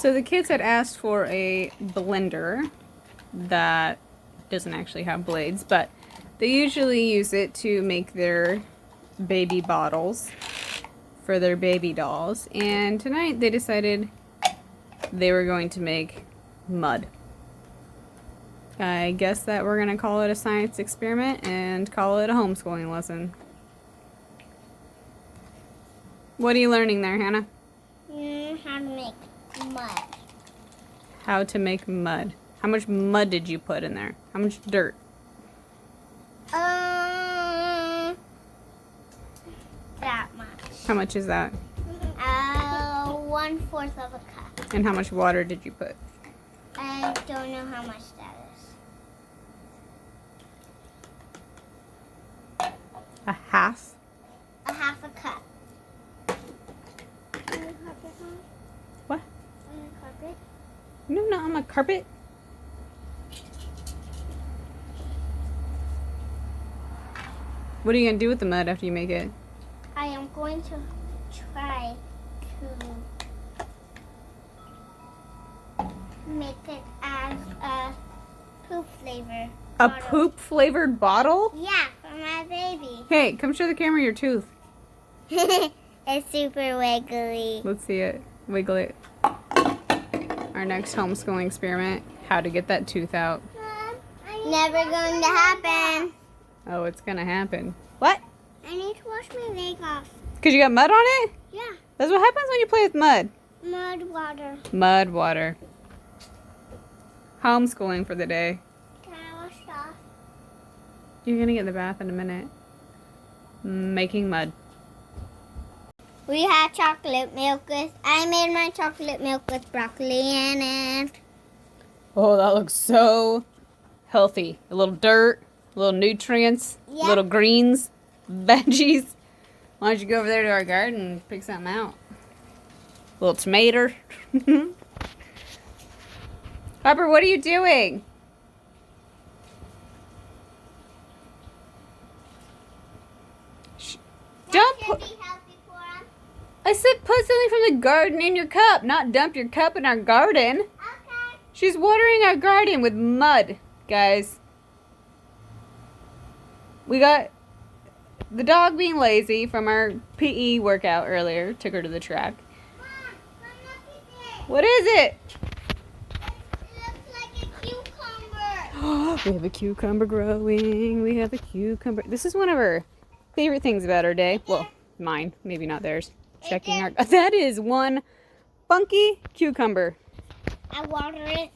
So the kids had asked for a blender that doesn't actually have blades, but they usually use it to make their baby bottles for their baby dolls. And tonight they decided they were going to make mud. I guess that we're going to call it a science experiment and call it a homeschooling lesson. What are you learning there, Hannah? How to make mud. How to make mud. How much mud did you put in there? How much dirt? That much. How much is that? 1/4 of a cup. And how much water did you put? I don't know how much that is. A half? A half a cup. What? On the carpet? No, not on my carpet. What are you going to do with the mud after you make it? I am going to try to make it as a poop flavor. A bottle. poop flavored bottle? Yeah, for my baby. Hey, come show the camera your tooth. It's super wiggly. Let's see it. Wiggle it. Our next homeschooling experiment, how to get that tooth out. Never going to happen. Oh, it's going to happen. What? I need to wash my leg off. Because you got mud on it? Yeah. That's what happens when you play with mud. Mud water. Mud water. Homeschooling for the day. Can I wash it off? You're going to get in the bath in a minute. Making mud. We had chocolate milk with, I made my chocolate milk with broccoli in it. Oh, that looks so healthy. A little dirt, a little nutrients, Yeah. little greens, veggies. Why don't you go over there to our garden and pick something out? A little tomato. Harper, what are you doing? Don't put... I said put something from the garden in your cup, not dump your cup in our garden. Okay. She's watering our garden with mud, guys. We got the dog being lazy from our PE workout earlier. Took her to the track. Mom, look at this. What is it? It looks like a cucumber. We have a cucumber growing. We have a cucumber. This is one of our favorite things about our day. Well, mine. Maybe not theirs. Checking our... That is one funky cucumber. I water it.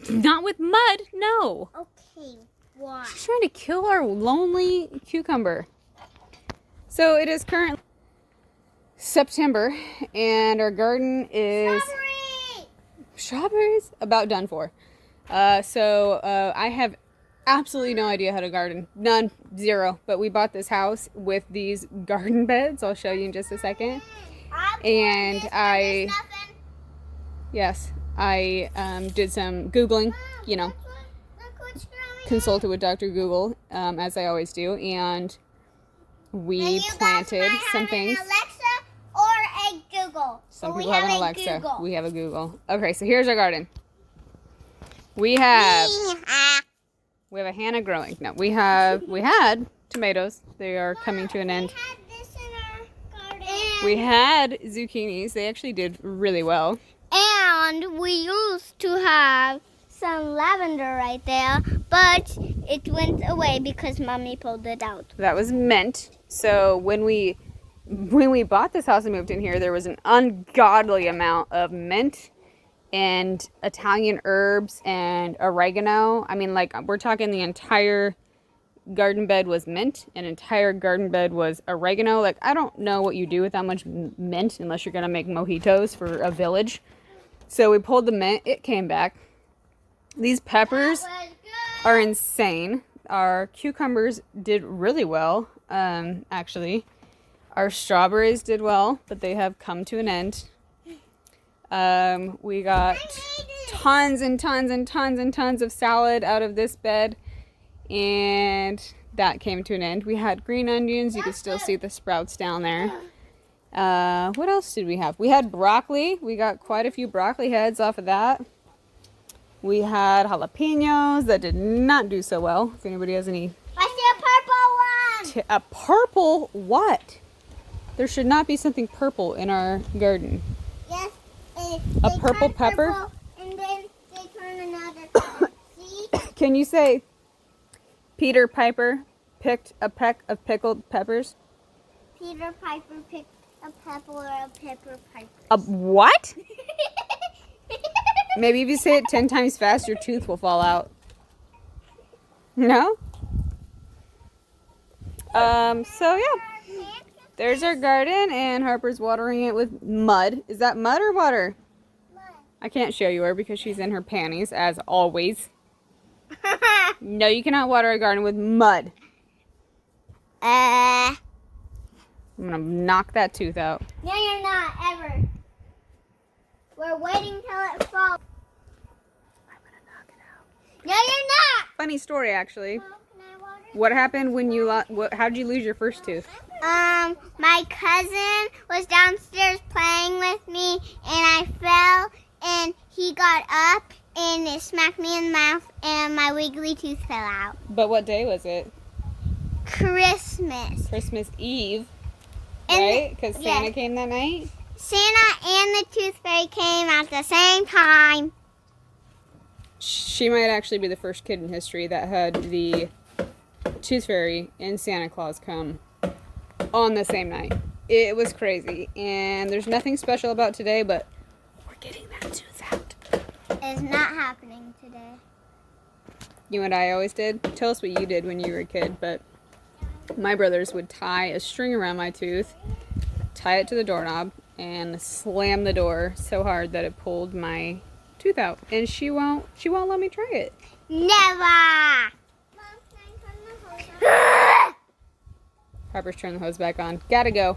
Not with mud. No. Okay, why? She's trying to kill our lonely cucumber. So it is currently September, and our garden is... Strawberries? About done for. I have absolutely no idea how to garden. None. Zero. But we bought this house with these garden beds. I'll show you in just a second. And I did some Googling, you know, consulted with Dr. Google, as I always do, and we planted some things. Alexa or a Google. Some people have an Alexa. We have a Google. Okay, so here's our garden. We have a Hannah growing. No, we had tomatoes. They are coming to an end. We had this in our garden. We had zucchinis. They actually did really well. And we used to have some lavender right there, but it went away because Mommy pulled it out. That was mint. So when we bought this house and moved in here, there was an ungodly amount of mint and Italian herbs and oregano. I mean, like, we're talking the entire garden bed was mint, an entire garden bed was oregano. Like, I don't know what you do with that much mint unless you're gonna make mojitos for a village. So we pulled the mint. It came back. These peppers are insane. Our cucumbers did really well, actually. Our strawberries did well, but they have come to an end. We got tons and tons and tons and tons of salad out of this bed, and that came to an end. We had green onions. You can still see the sprouts down there. What else did we have? We had broccoli. We got quite a few broccoli heads off of that. We had jalapenos that did not do so well. If anybody has any... I see a purple one! A purple what? There should not be something purple in our garden. Yes. A purple pepper? Purple, and then they turn another color. See? Can you say Peter Piper picked a peck of pickled peppers? Peter Piper picked a pepper or a pepper piper. A what? Maybe if you say it 10 times fast, your tooth will fall out. No? So yeah. There's our garden, and Harper's watering it with mud. Is that mud or water? Mud. I can't show you her because she's in her panties, as always. No, you cannot water a garden with mud. I'm gonna knock that tooth out. No, you're not, ever. We're waiting till it falls. I'm gonna knock it out. No, you're not! Funny story, actually. Mom, can I water? What happened when you how'd you lose your first tooth? My cousin was downstairs playing with me, and I fell, and he got up, and it smacked me in the mouth, and my wiggly tooth fell out. But what day was it? Christmas. Christmas Eve, And right? Because Santa yes. came that night? Santa and the Tooth Fairy came at the same time. She might actually be the first kid in history that had the Tooth Fairy and Santa Claus come on the same night. It was crazy. And there's nothing special about today, but we're getting that tooth out. It's not happening today. You and I always did. Tell us what you did when you were a kid, but my brothers would tie a string around my tooth, tie it to the doorknob, and slam the door so hard that it pulled my tooth out. And she won't let me try it. Never! Harper's turned the hose back on. Gotta go.